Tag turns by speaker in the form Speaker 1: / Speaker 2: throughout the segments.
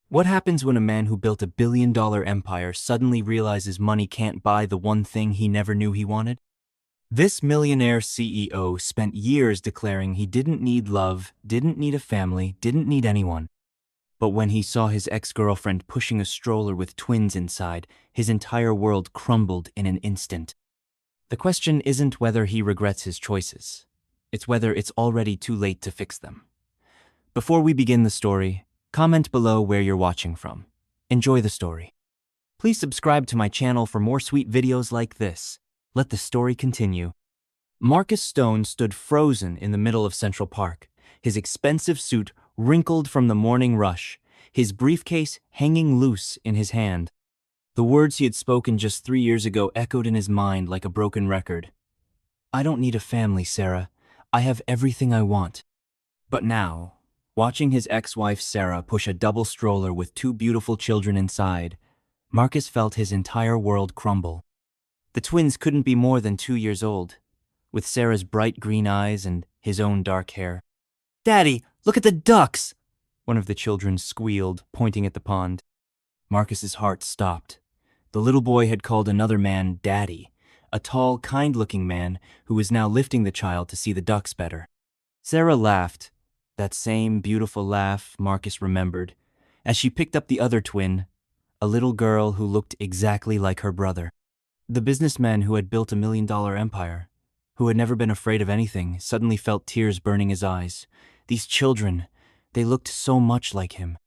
Speaker 1: What happens when a man who built a $1 billion empire suddenly realizes money can't buy the one thing he never knew he wanted? This millionaire CEO spent years declaring he didn't need love, didn't need a family, didn't need anyone. But when he saw his ex-girlfriend pushing a stroller with twins inside, his entire world crumbled in an instant. The question isn't whether he regrets his choices. It's whether it's already too late to fix them. Before we begin the story, comment below where you're watching from. Enjoy the story. Please subscribe to my channel for more sweet videos like this. Let the story continue. Marcus Stone stood frozen in the middle of Central Park, his expensive suit wrinkled from the morning rush, his briefcase hanging loose in his hand. The words he had spoken just 3 years ago echoed in his mind like a broken record. "I don't need a family, Sarah. I have everything I want." But now, watching his ex-wife Sarah push a double stroller with 2 beautiful children inside, Marcus felt his entire world crumble. The twins couldn't be more than 2 years old, with Sarah's bright green eyes and his own dark hair. "Daddy, look at the ducks!" one of the children squealed, pointing at the pond. Marcus's heart stopped. The little boy had called another man Daddy, a tall, kind-looking man who was now lifting the child to see the ducks better. Sarah laughed, that same beautiful laugh Marcus remembered, as she picked up the other twin, a little girl who looked exactly like her brother. The businessman who had built $1 million empire, who had never been afraid of anything, suddenly felt tears burning his eyes. These children, they looked so much like him.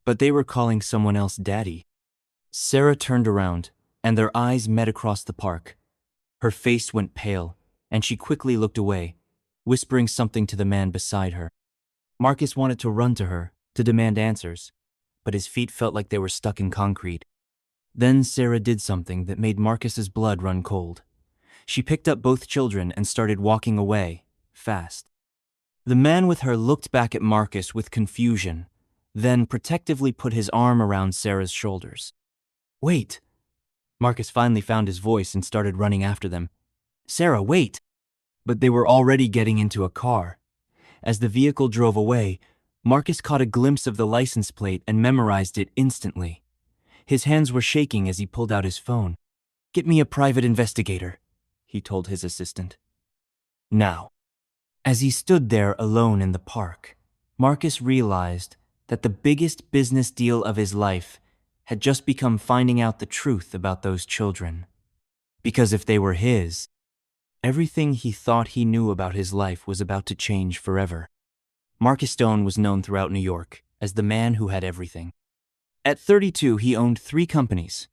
Speaker 1: But they were calling someone else Daddy. Sarah turned around, and their eyes met across the park. Her face went pale, and she quickly looked away, whispering something to the man beside her. Marcus wanted to run to her, to demand answers, but his feet felt like they were stuck in concrete. Then Sarah did something that made Marcus's blood run cold. She picked up both children and started walking away, fast. The man with her looked back at Marcus with confusion, then protectively put his arm around Sarah's shoulders. "Wait!" Marcus finally found his voice and started running after them. "Sarah, wait!" But they were already getting into a car. As the vehicle drove away, Marcus caught a glimpse of the license plate and memorized it instantly. His hands were shaking as he pulled out his phone. "Get me a private investigator," he told his assistant. Now. As he stood there alone in the park, Marcus realized that the biggest business deal of his life had just become finding out the truth about those children. Because if they were his, everything he thought he knew about his life was about to change forever. Marcus Stone was known throughout New York as the man who had everything. At 32, he owned 3 companies,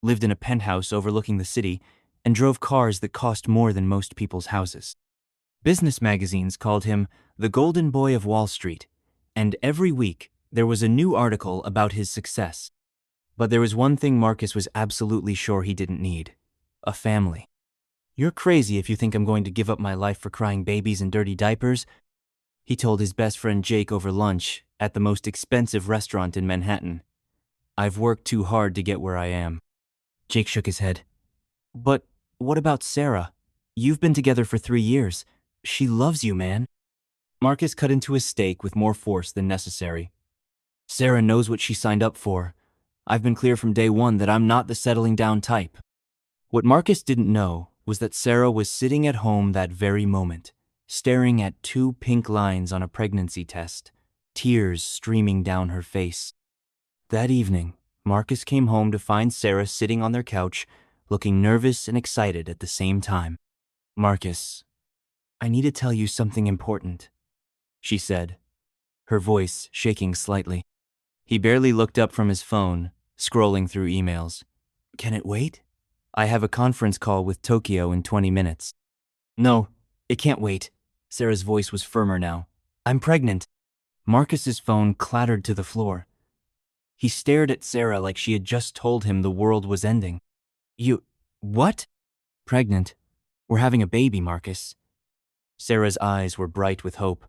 Speaker 1: lived in a penthouse overlooking the city, and drove cars that cost more than most people's houses. Business magazines called him the Golden Boy of Wall Street, and every week there was a new article about his success. But there was one thing Marcus was absolutely sure he didn't need: a family. "You're crazy if you think I'm going to give up my life for crying babies and dirty diapers," he told his best friend Jake over lunch at the most expensive restaurant in Manhattan. "I've worked too hard to get where I am." Jake shook his head. "But what about Sarah? You've been together for 3 years. She loves you, man." Marcus cut into his steak with more force than necessary. "Sarah knows what she signed up for. I've been clear from day one that I'm not the settling down type." What Marcus didn't know was that Sarah was sitting at home that very moment, staring at 2 pink lines on a pregnancy test, tears streaming down her face. That evening, Marcus came home to find Sarah sitting on their couch, looking nervous and excited at the same time. "Marcus, I need to tell you something important," she said, her voice shaking slightly. He barely looked up from his phone, scrolling through emails. "Can it wait? I have a conference call with Tokyo in 20 minutes. "No, it can't wait." Sarah's voice was firmer now. "I'm pregnant." Marcus's phone clattered to the floor. He stared at Sarah like she had just told him the world was ending. "You... what?" "Pregnant. We're having a baby, Marcus." Sarah's eyes were bright with hope.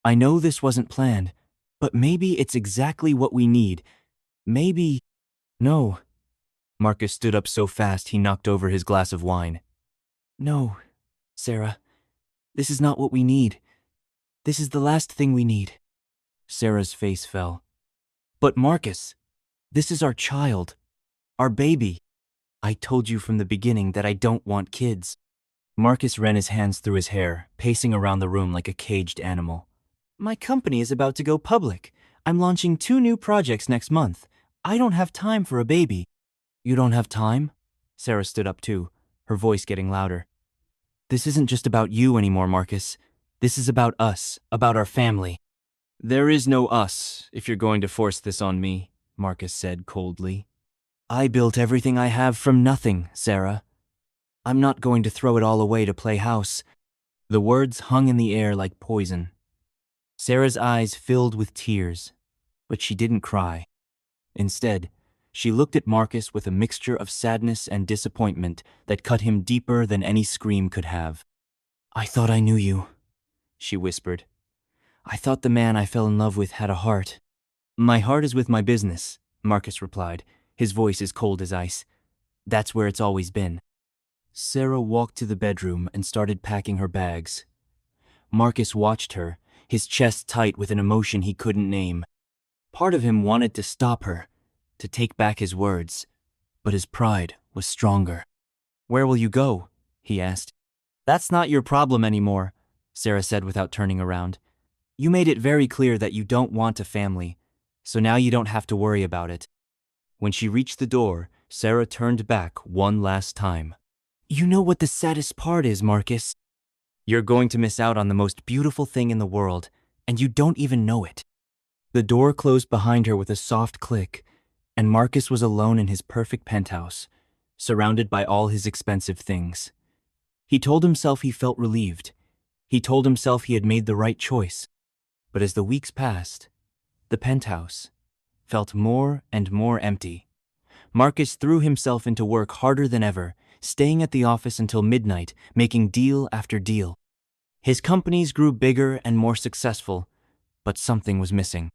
Speaker 1: "I know this wasn't planned, but maybe it's exactly what we need. Maybe..." "No." Marcus stood up so fast he knocked over his glass of wine. "No, Sarah. This is not what we need. This is the last thing we need." Sarah's face fell. But Marcus, this is our child, our baby. I told you from the beginning that I don't want kids. Marcus ran his hands through his hair, pacing around the room like a caged animal. My company is about to go public. I'm launching 2 new projects next month. I don't have time for a baby. You don't have time? Sarah stood up too, her voice getting louder. This isn't just about you anymore, Marcus. This is about us, about our family. There is no us if you're going to force this on me, Marcus said coldly. I built everything I have from nothing, Sarah. I'm not going to throw it all away to play house. The words hung in the air like poison. Sarah's eyes filled with tears, but she didn't cry. Instead, she looked at Marcus with a mixture of sadness and disappointment that cut him deeper than any scream could have. I thought I knew you, she whispered. I thought the man I fell in love with had a heart. My heart is with my business, Marcus replied, his voice as cold as ice. That's where it's always been. Sarah walked to the bedroom and started packing her bags. Marcus watched her, his chest tight with an emotion he couldn't name. Part of him wanted to stop her, to take back his words, but his pride was stronger. Where will you go? He asked. That's not your problem anymore, Sarah said without turning around. You made it very clear that you don't want a family, so now you don't have to worry about it. When she reached the door, Sarah turned back one last time. You know what the saddest part is, Marcus? You're going to miss out on the most beautiful thing in the world, and you don't even know it. The door closed behind her with a soft click, and Marcus was alone in his perfect penthouse, surrounded by all his expensive things. He told himself he felt relieved. He told himself he had made the right choice. But as the weeks passed, the penthouse felt more and more empty. Marcus threw himself into work harder than ever, staying at the office until midnight, making deal after deal. His companies grew bigger and more successful, but something was missing.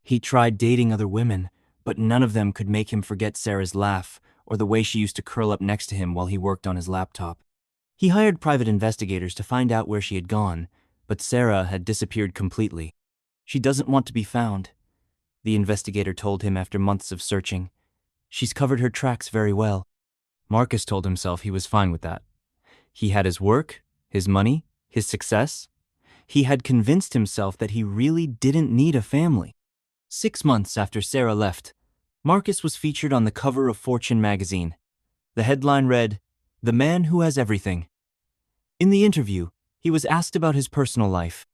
Speaker 1: He tried dating other women, but none of them could make him forget Sarah's laugh or the way she used to curl up next to him while he worked on his laptop. He hired private investigators to find out where she had gone, but Sarah had disappeared completely. She doesn't want to be found, the investigator told him after months of searching. She's covered her tracks very well. Marcus told himself he was fine with that. He had his work, his money, his success. He had convinced himself that he really didn't need a family. 6 months after Sarah left, Marcus was featured on the cover of Fortune magazine. The headline read, "The Man Who Has Everything." In the interview, he was asked about his personal life.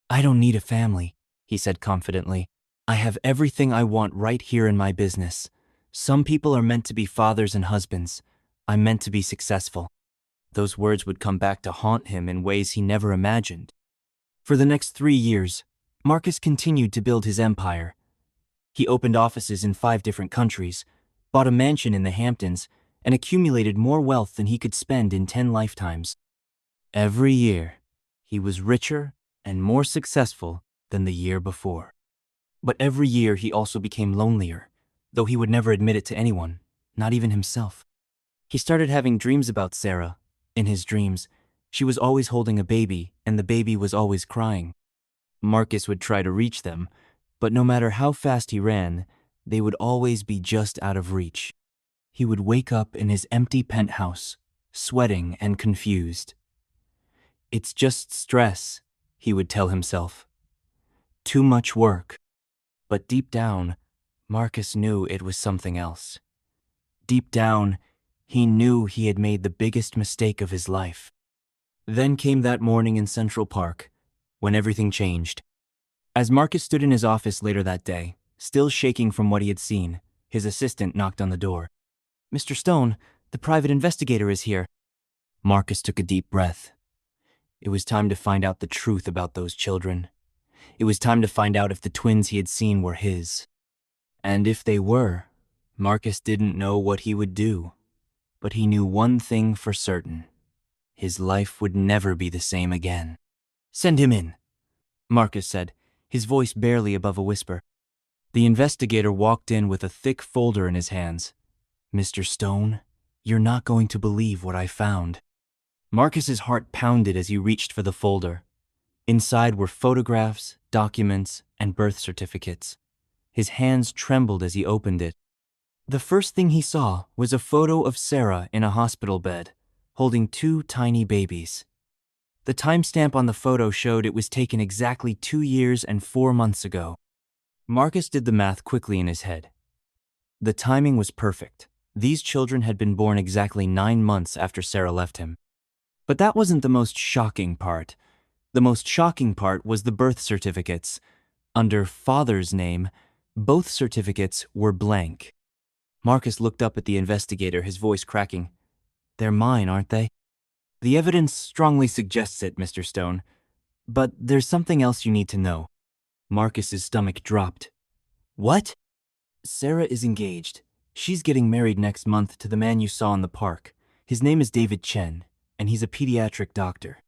Speaker 1: I don't need a family, he said confidently. I have everything I want right here in my business. Some people are meant to be fathers and husbands. I'm meant to be successful. Those words would come back to haunt him in ways he never imagined. For the next 3 years, Marcus continued to build his empire. He opened offices in 5 different countries, bought a mansion in the Hamptons, and accumulated more wealth than he could spend in 10 lifetimes. Every year, he was richer and more successful than the year before. But every year he also became lonelier, though he would never admit it to anyone, not even himself. He started having dreams about Sarah. In his dreams, she was always holding a baby, and the baby was always crying. Marcus would try to reach them, but no matter how fast he ran, they would always be just out of reach. He would wake up in his empty penthouse, sweating and confused. It's just stress, he would tell himself. Too much work. But deep down, Marcus knew it was something else. Deep down, he knew he had made the biggest mistake of his life. Then came that morning in Central Park, when everything changed. As Marcus stood in his office later that day, still shaking from what he had seen, his assistant knocked on the door. Mr. Stone, the private investigator is here. Marcus took a deep breath. It was time to find out the truth about those children. It was time to find out if the twins he had seen were his. And if they were, Marcus didn't know what he would do. But he knew one thing for certain. His life would never be the same again. Send him in, Marcus said, his voice barely above a whisper. The investigator walked in with a thick folder in his hands. Mr. Stone, you're not going to believe what I found. Marcus's heart pounded as he reached for the folder. Inside were photographs, documents, and birth certificates. His hands trembled as he opened it. The first thing he saw was a photo of Sarah in a hospital bed, holding two tiny babies. The timestamp on the photo showed it was taken exactly 2 years and 4 months ago. Marcus did the math quickly in his head. The timing was perfect. These children had been born exactly 9 months after Sarah left him. But that wasn't the most shocking part. The most shocking part was the birth certificates. Under father's name, both certificates were blank. Marcus looked up at the investigator, his voice cracking. "They're mine, aren't they?" "The evidence strongly suggests it, Mr. Stone. But there's something else you need to know." Marcus's stomach dropped. "What?" "Sarah is engaged. She's getting married next month to the man you saw in the park. His name is David Chen, and he's a pediatric doctor.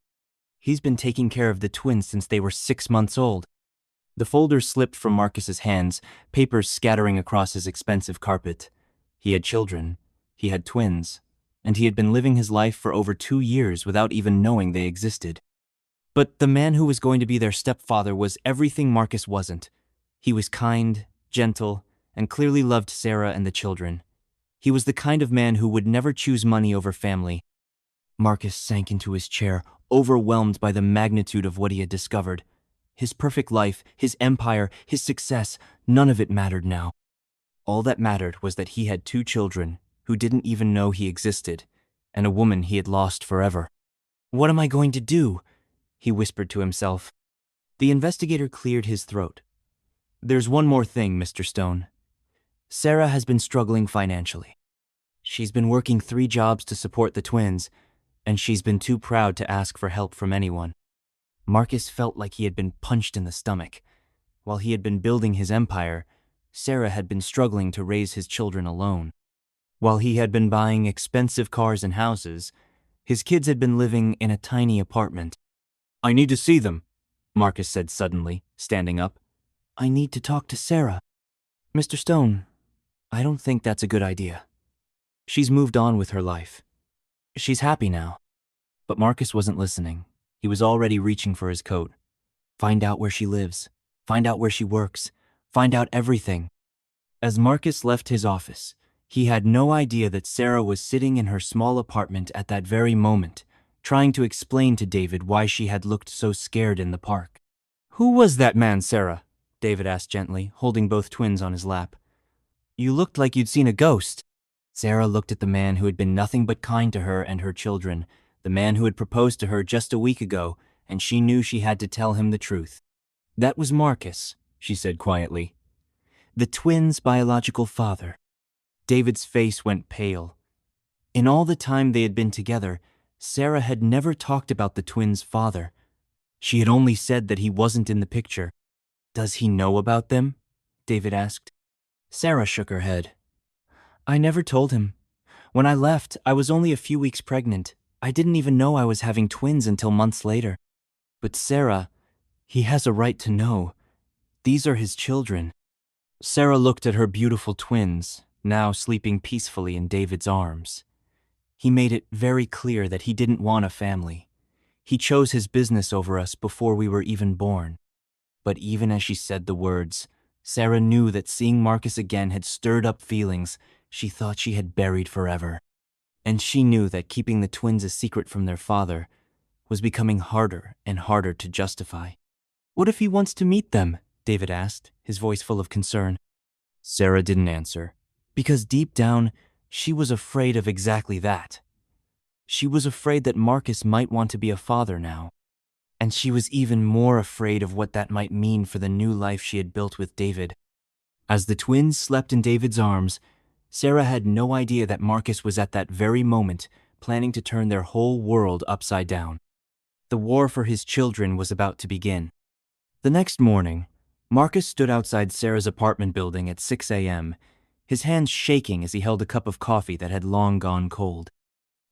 Speaker 1: He's been taking care of the twins since they were 6 months old." The folder slipped from Marcus's hands, papers scattering across his expensive carpet. He had children. He had twins. And he had been living his life for over 2 years without even knowing they existed. But the man who was going to be their stepfather was everything Marcus wasn't. He was kind, gentle, and clearly loved Sarah and the children. He was the kind of man who would never choose money over family. Marcus sank into his chair, overwhelmed by the magnitude of what he had discovered. His perfect life, his empire, his success, none of it mattered now. All that mattered was that he had 2 children who didn't even know he existed, and a woman he had lost forever. "What am I going to do?" he whispered to himself. The investigator cleared his throat. "There's one more thing, Mr. Stone. Sarah has been struggling financially. She's been working 3 jobs to support the twins, and she's been too proud to ask for help from anyone." Marcus felt like he had been punched in the stomach. While he had been building his empire, Sarah had been struggling to raise his children alone. While he had been buying expensive cars and houses, his kids had been living in a tiny apartment. "I need to see them," Marcus said suddenly, standing up. "I need to talk to Sarah." "Mr. Stone, I don't think that's a good idea. She's moved on with her life. She's happy now." But Marcus wasn't listening. He was already reaching for his coat. "Find out where she lives. Find out where she works. Find out everything." As Marcus left his office, he had no idea that Sarah was sitting in her small apartment at that very moment, trying to explain to David why she had looked so scared in the park. "Who was that man, Sarah?" David asked gently, holding both twins on his lap. "You looked like you'd seen a ghost." Sarah looked at the man who had been nothing but kind to her and her children, the man who had proposed to her just a week ago, and she knew she had to tell him the truth. "That was Marcus," she said quietly. "The twins' biological father." David's face went pale. In all the time they had been together, Sarah had never talked about the twins' father. She had only said that he wasn't in the picture. "Does he know about them?" David asked. Sarah shook her head. "I never told him. When I left, I was only a few weeks pregnant. I didn't even know I was having twins until months later. But Sarah, he has a right to know. These are his children." Sarah looked at her beautiful twins, now sleeping peacefully in David's arms. "He made it very clear that he didn't want a family. He chose his business over us before we were even born." But even as she said the words, Sarah knew that seeing Marcus again had stirred up feelings she thought she had buried forever. And she knew that keeping the twins a secret from their father was becoming harder and harder to justify. "What if he wants to meet them?" David asked, his voice full of concern. Sarah didn't answer, because deep down, she was afraid of exactly that. She was afraid that Marcus might want to be a father now. And she was even more afraid of what that might mean for the new life she had built with David. As the twins slept in David's arms, Sarah had no idea that Marcus was at that very moment planning to turn their whole world upside down. The war for his children was about to begin. The next morning, Marcus stood outside Sarah's apartment building at 6 a.m., his hands shaking as he held a cup of coffee that had long gone cold.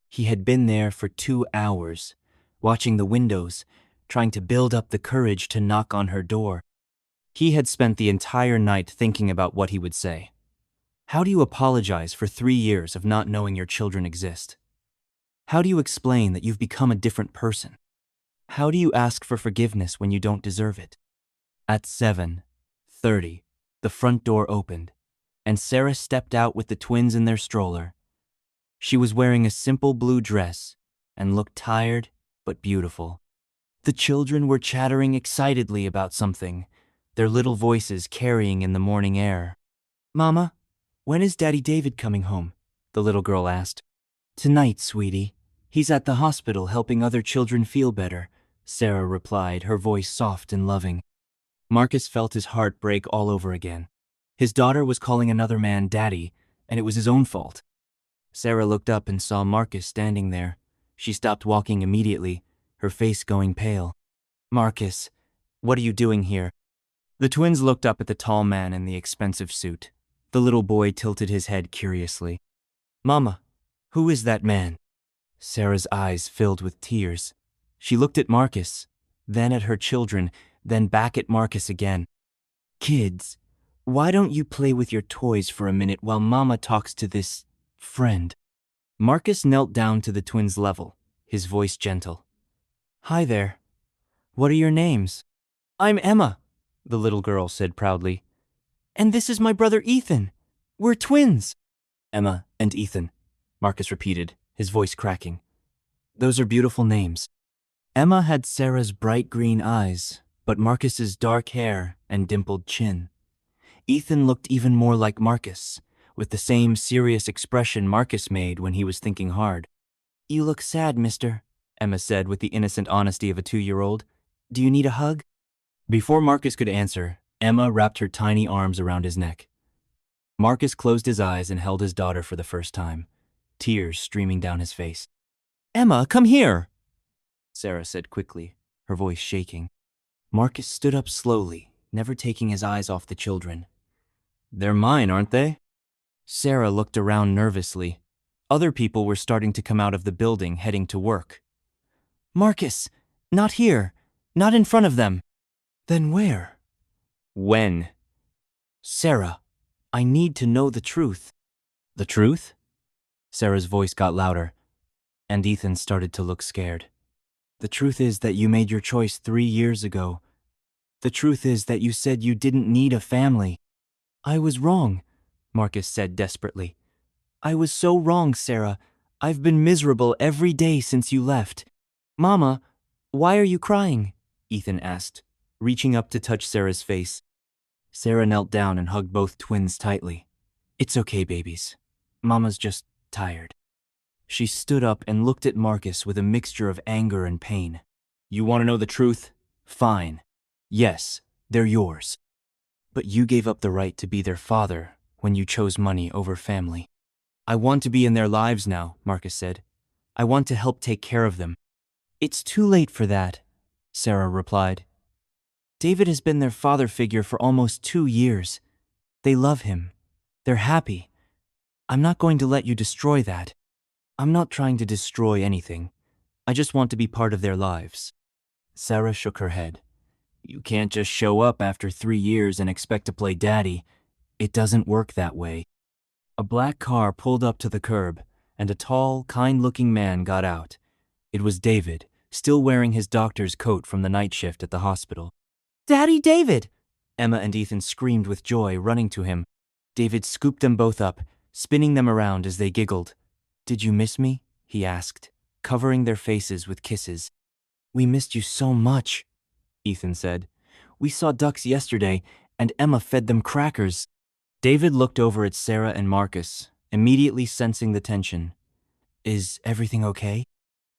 Speaker 1: He had been there for 2 hours, watching the windows, trying to build up the courage to knock on her door. He had spent the entire night thinking about what he would say. How do you apologize for 3 years of not knowing your children exist? How do you explain that you've become a different person? How do you ask for forgiveness when you don't deserve it? At 7:30, The front door opened, and Sarah stepped out with the twins in their stroller. She was wearing a simple blue dress and looked tired but beautiful. The children were chattering excitedly about something, their little voices carrying in the morning air. "Mama, when is Daddy David coming home?" the little girl asked. "Tonight, sweetie. He's at the hospital helping other children feel better," Sarah replied, her voice soft and loving. Marcus felt his heart break all over again. His daughter was calling another man daddy, and it was his own fault. Sarah looked up and saw Marcus standing there. She stopped walking immediately, her face going pale. "Marcus, what are you doing here?" The twins looked up at the tall man in the expensive suit. The little boy tilted his head curiously. "Mama, who is that man?" Sarah's eyes filled with tears. She looked at Marcus, then at her children, then back at Marcus again. "Kids, why don't you play with your toys for a minute while Mama talks to this friend?" Marcus knelt down to the twins' level, his voice gentle. "Hi there. What are your names?" "I'm Emma," the little girl said proudly. "And this is my brother Ethan. We're twins." "Emma and Ethan," Marcus repeated, his voice cracking. "Those are beautiful names." Emma had Sarah's bright green eyes, but Marcus's dark hair and dimpled chin. Ethan looked even more like Marcus, with the same serious expression Marcus made when he was thinking hard. "You look sad, mister," Emma said with the innocent honesty of a 2-year-old. "Do you need a hug?" Before Marcus could answer, Emma wrapped her tiny arms around his neck. Marcus closed his eyes and held his daughter for the first time, tears streaming down his face. "Emma, come here," Sarah said quickly, her voice shaking. Marcus stood up slowly, never taking his eyes off the children. "They're mine, aren't they?" Sarah looked around nervously. Other people were starting to come out of the building, heading to work. "Marcus, not here. Not in front of them." "Then where?" "When?" "Sarah, I need to know the truth." "The truth?" Sarah's voice got louder, and Ethan started to look scared. "The truth is that you made your choice 3 years ago. The truth is that you said you didn't need a family." "I was wrong," Marcus said desperately. "I was so wrong, Sarah. I've been miserable every day since you left." "Mama, why are you crying?" Ethan asked, reaching up to touch Sarah's face. Sarah knelt down and hugged both twins tightly. "It's okay, babies. Mama's just tired." She stood up and looked at Marcus with a mixture of anger and pain. "You want to know the truth? Fine. Yes, they're yours. But you gave up the right to be their father when you chose money over family." "I want to be in their lives now," Marcus said. "I want to help take care of them." "It's too late for that," Sarah replied. "David has been their father figure for almost 2 years. They love him. They're happy. I'm not going to let you destroy that." "I'm not trying to destroy anything. I just want to be part of their lives." Sarah shook her head. "You can't just show up after 3 years and expect to play daddy. It doesn't work that way." A black car pulled up to the curb, and a tall, kind-looking man got out. It was David, still wearing his doctor's coat from the night shift at the hospital. "Daddy David!" Emma and Ethan screamed with joy, running to him. David scooped them both up, spinning them around as they giggled. "Did you miss me?" he asked, covering their faces with kisses. "We missed you so much," Ethan said. "We saw ducks yesterday, and Emma fed them crackers." David looked over at Sarah and Marcus, immediately sensing the tension. "Is everything okay?"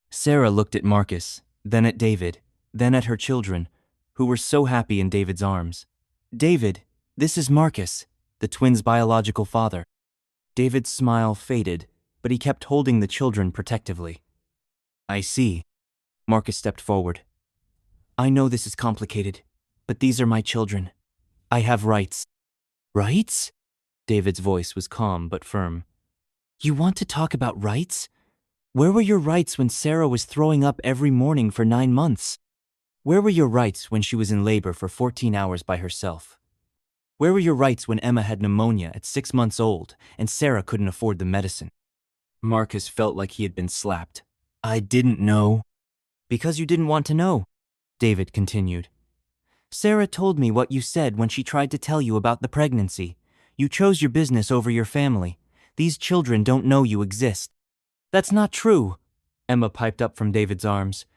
Speaker 1: Sarah looked at Marcus, then at David, then at her children, who were so happy in David's arms. "David, this is Marcus, the twins' biological father." David's smile faded, but he kept holding the children protectively. "I see." Marcus stepped forward. "I know this is complicated, but these are my children. I have rights." "Rights?" David's voice was calm but firm. "You want to talk about rights? Where were your rights when Sarah was throwing up every morning for 9 months? Where were your rights when she was in labor for 14 hours by herself? Where were your rights when Emma had pneumonia at 6 months old and Sarah couldn't afford the medicine?" Marcus felt like he had been slapped. "I didn't know." "Because you didn't want to know," David continued. Sarah told me what you said when she tried to tell you about the pregnancy. You chose your business over your family. These children don't know you exist. That's not true, Emma piped up from David's arms.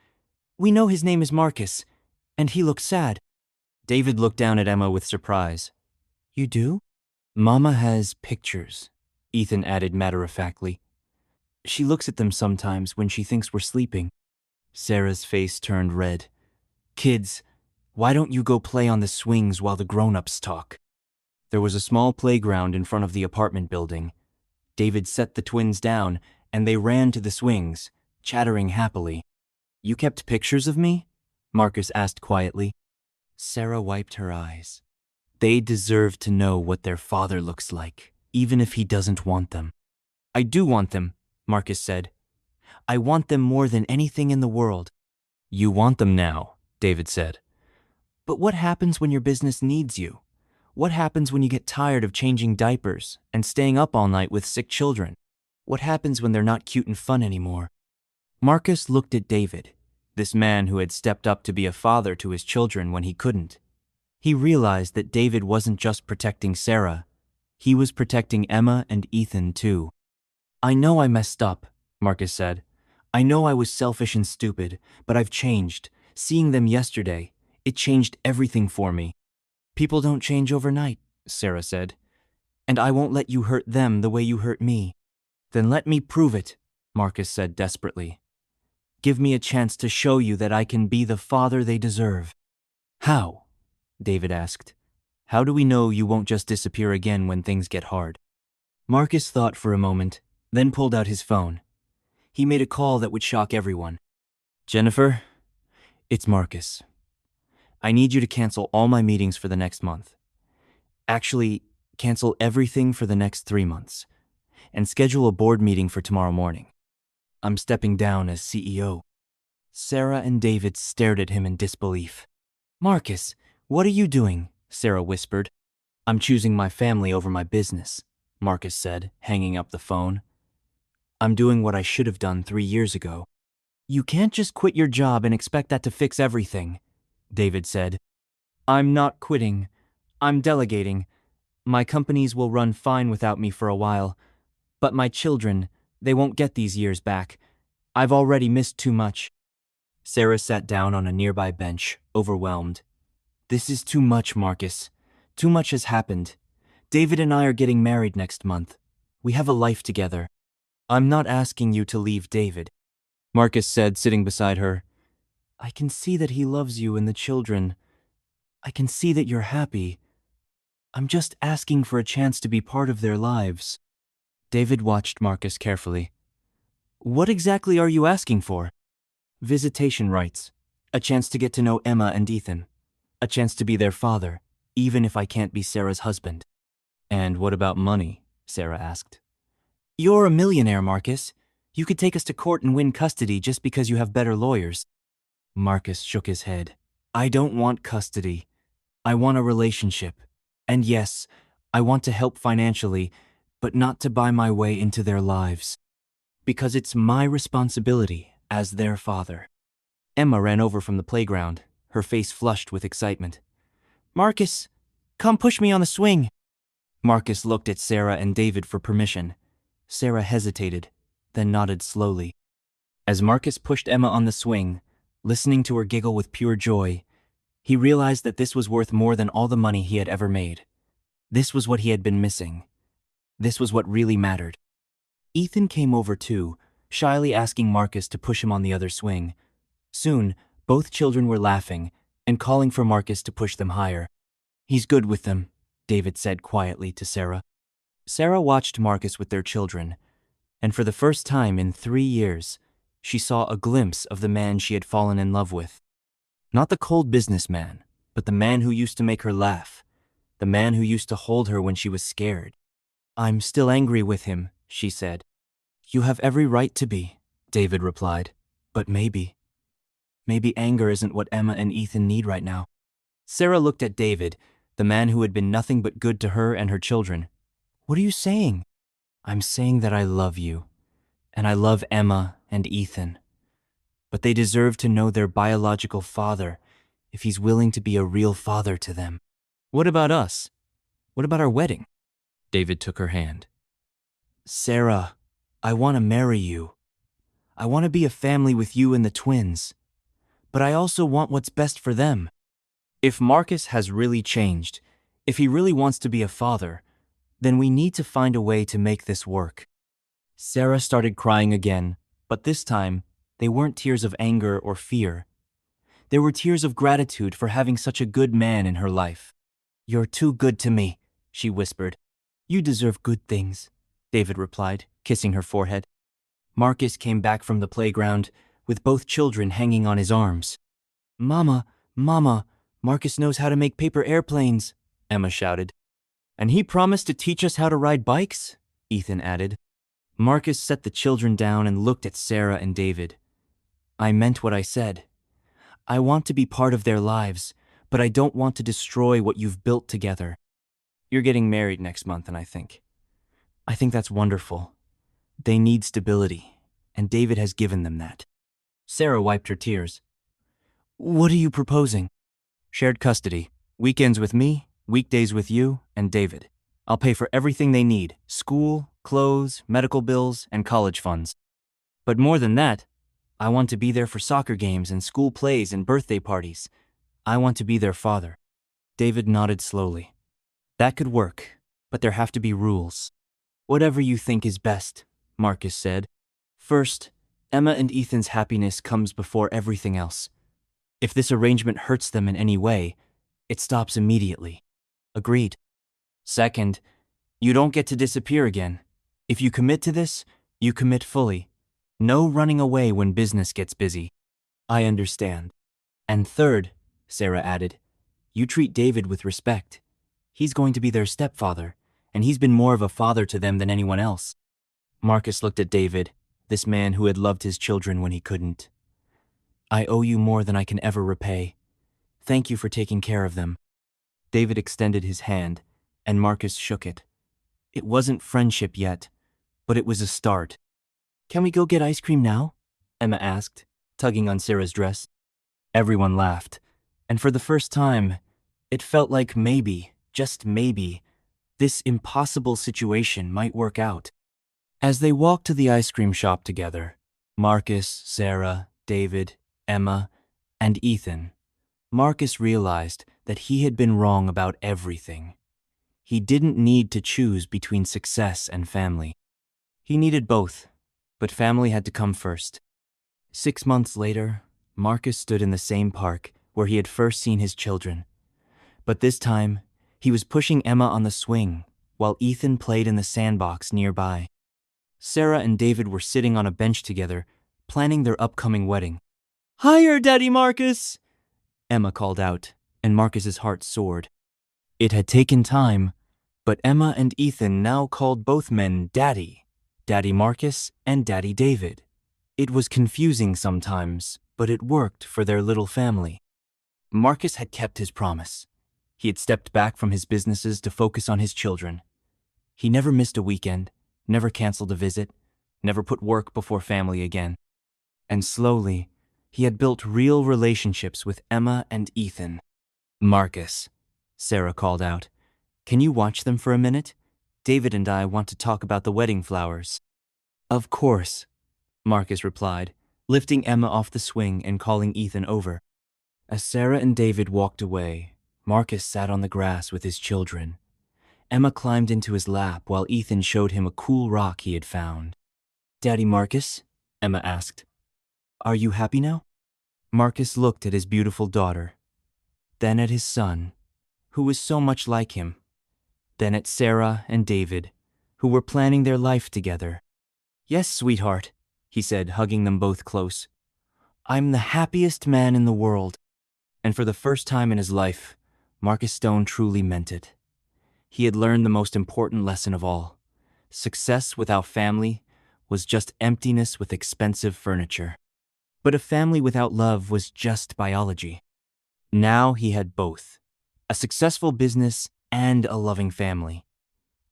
Speaker 1: We know his name is Marcus, and he looks sad. David looked down at Emma with surprise. You do? Mama has pictures, Ethan added matter-of-factly. She looks at them sometimes when she thinks we're sleeping. Sarah's face turned red. Kids, why don't you go play on the swings while the grown-ups talk? There was a small playground in front of the apartment building. David set the twins down, and they ran to the swings, chattering happily. You kept pictures of me? Marcus asked quietly. Sarah wiped her eyes. They deserve to know what their father looks like, even if he doesn't want them. I do want them, Marcus said. I want them more than anything in the world. You want them now, David said. But what happens when your business needs you? What happens when you get tired of changing diapers and staying up all night with sick children? What happens when they're not cute and fun anymore? Marcus looked at David, this man who had stepped up to be a father to his children when he couldn't. He realized that David wasn't just protecting Sarah. He was protecting Emma and Ethan too. I know I messed up, Marcus said. I know I was selfish and stupid, but I've changed. Seeing them yesterday, it changed everything for me. People don't change overnight, Sarah said. And I won't let you hurt them the way you hurt me. Then let me prove it, Marcus said desperately. Give me a chance to show you that I can be the father they deserve. How? David asked. How do we know you won't just disappear again when things get hard? Marcus thought for a moment, then pulled out his phone. He made a call that would shock everyone. Jennifer, it's Marcus. I need you to cancel all my meetings for the next month. Actually, cancel everything for the next 3 months. And schedule a board meeting for tomorrow morning. I'm stepping down as CEO. Sarah and David stared at him in disbelief. Marcus, what are you doing? Sarah whispered. I'm choosing my family over my business, Marcus said, hanging up the phone. I'm doing what I should have done 3 years ago. You can't just quit your job and expect that to fix everything, David said. I'm not quitting. I'm delegating. My companies will run fine without me for a while. But my children, they won't get these years back. I've already missed too much. Sarah sat down on a nearby bench, overwhelmed. This is too much, Marcus. Too much has happened. David and I are getting married next month. We have a life together. I'm not asking you to leave David, Marcus said, sitting beside her. I can see that he loves you and the children. I can see that you're happy. I'm just asking for a chance to be part of their lives. David watched Marcus carefully. What exactly are you asking for? Visitation rights. A chance to get to know Emma and Ethan. A chance to be their father, even if I can't be Sarah's husband. And what about money? Sarah asked. You're a millionaire, Marcus. You could take us to court and win custody just because you have better lawyers. Marcus shook his head. I don't want custody. I want a relationship. And yes, I want to help financially, but not to buy my way into their lives. Because it's my responsibility as their father. Emma ran over from the playground, her face flushed with excitement. Marcus, come push me on the swing. Marcus looked at Sarah and David for permission. Sarah hesitated, then nodded slowly. As Marcus pushed Emma on the swing, listening to her giggle with pure joy, he realized that this was worth more than all the money he had ever made. This was what he had been missing. This was what really mattered. Ethan came over too, shyly asking Marcus to push him on the other swing. Soon, both children were laughing and calling for Marcus to push them higher. He's good with them, David said quietly to Sarah. Sarah watched Marcus with their children, and for the first time in 3 years, she saw a glimpse of the man she had fallen in love with. Not the cold businessman, but the man who used to make her laugh, the man who used to hold her when she was scared. I'm still angry with him, she said. You have every right to be, David replied, but maybe anger isn't what Emma and Ethan need right now. Sarah looked at David, the man who had been nothing but good to her and her children. What are you saying? I'm saying that I love you, and I love Emma and Ethan. But they deserve to know their biological father if he's willing to be a real father to them. What about us? What about our wedding? David took her hand. Sarah, I want to marry you. I want to be a family with you and the twins. But I also want what's best for them. If Marcus has really changed, if he really wants to be a father, then we need to find a way to make this work. Sarah started crying again, but this time, they weren't tears of anger or fear. They were tears of gratitude for having such a good man in her life. You're too good to me, she whispered. You deserve good things, David replied, kissing her forehead. Marcus came back from the playground, with both children hanging on his arms. Mama, Marcus knows how to make paper airplanes, Emma shouted. And he promised to teach us how to ride bikes, Ethan added. Marcus set the children down and looked at Sarah and David. I meant what I said. I want to be part of their lives, but I don't want to destroy what you've built together. You're getting married next month, and I think that's wonderful. They need stability, and David has given them that. Sarah wiped her tears. What are you proposing? Shared custody. Weekends with me, weekdays with you, and David. I'll pay for everything they need: school, clothes, medical bills, and college funds. But more than that, I want to be there for soccer games and school plays and birthday parties. I want to be their father. David nodded slowly. That could work, but there have to be rules. Whatever you think is best, Marcus said. First, Emma and Ethan's happiness comes before everything else. If this arrangement hurts them in any way, it stops immediately. Agreed. Second, you don't get to disappear again. If you commit to this, you commit fully. No running away when business gets busy. I understand. And third, Sarah added, you treat David with respect. He's going to be their stepfather, and he's been more of a father to them than anyone else. Marcus looked at David, this man who had loved his children when he couldn't. I owe you more than I can ever repay. Thank you for taking care of them. David extended his hand, and Marcus shook it. It wasn't friendship yet, but it was a start. Can we go get ice cream now? Emma asked, tugging on Sarah's dress. Everyone laughed, and for the first time, it felt like maybe, just maybe, this impossible situation might work out. As they walked to the ice cream shop together, Marcus, Sarah, David, Emma, and Ethan, Marcus realized that he had been wrong about everything. He didn't need to choose between success and family. He needed both, but family had to come first. 6 months later, Marcus stood in the same park where he had first seen his children. But this time, he was pushing Emma on the swing, while Ethan played in the sandbox nearby. Sarah and David were sitting on a bench together, planning their upcoming wedding. Hiya, Daddy Marcus! Emma called out, and Marcus's heart soared. It had taken time, but Emma and Ethan now called both men Daddy, Daddy Marcus and Daddy David. It was confusing sometimes, but it worked for their little family. Marcus had kept his promise. He had stepped back from his businesses to focus on his children. He never missed a weekend, never canceled a visit, never put work before family again. And slowly, he had built real relationships with Emma and Ethan. Marcus, Sarah called out, can you watch them for a minute? David and I want to talk about the wedding flowers. Of course, Marcus replied, lifting Emma off the swing and calling Ethan over. As Sarah and David walked away, Marcus sat on the grass with his children. Emma climbed into his lap while Ethan showed him a cool rock he had found. Daddy Marcus? Emma asked. Are you happy now? Marcus looked at his beautiful daughter, then at his son, who was so much like him, then at Sarah and David, who were planning their life together. Yes, sweetheart, he said, hugging them both close. I'm the happiest man in the world. And for the first time in his life, Marcus Stone truly meant it. He had learned the most important lesson of all. Success without family was just emptiness with expensive furniture. But a family without love was just biology. Now he had both, a successful business and a loving family.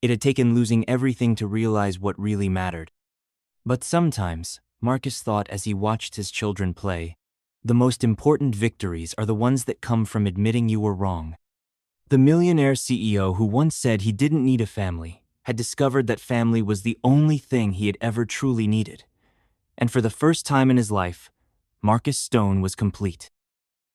Speaker 1: It had taken losing everything to realize what really mattered. But sometimes, Marcus thought as he watched his children play, The most important victories are the ones that come from admitting you were wrong. The millionaire CEO who once said he didn't need a family had discovered that family was the only thing he had ever truly needed. And for the first time in his life, Marcus Stone was complete.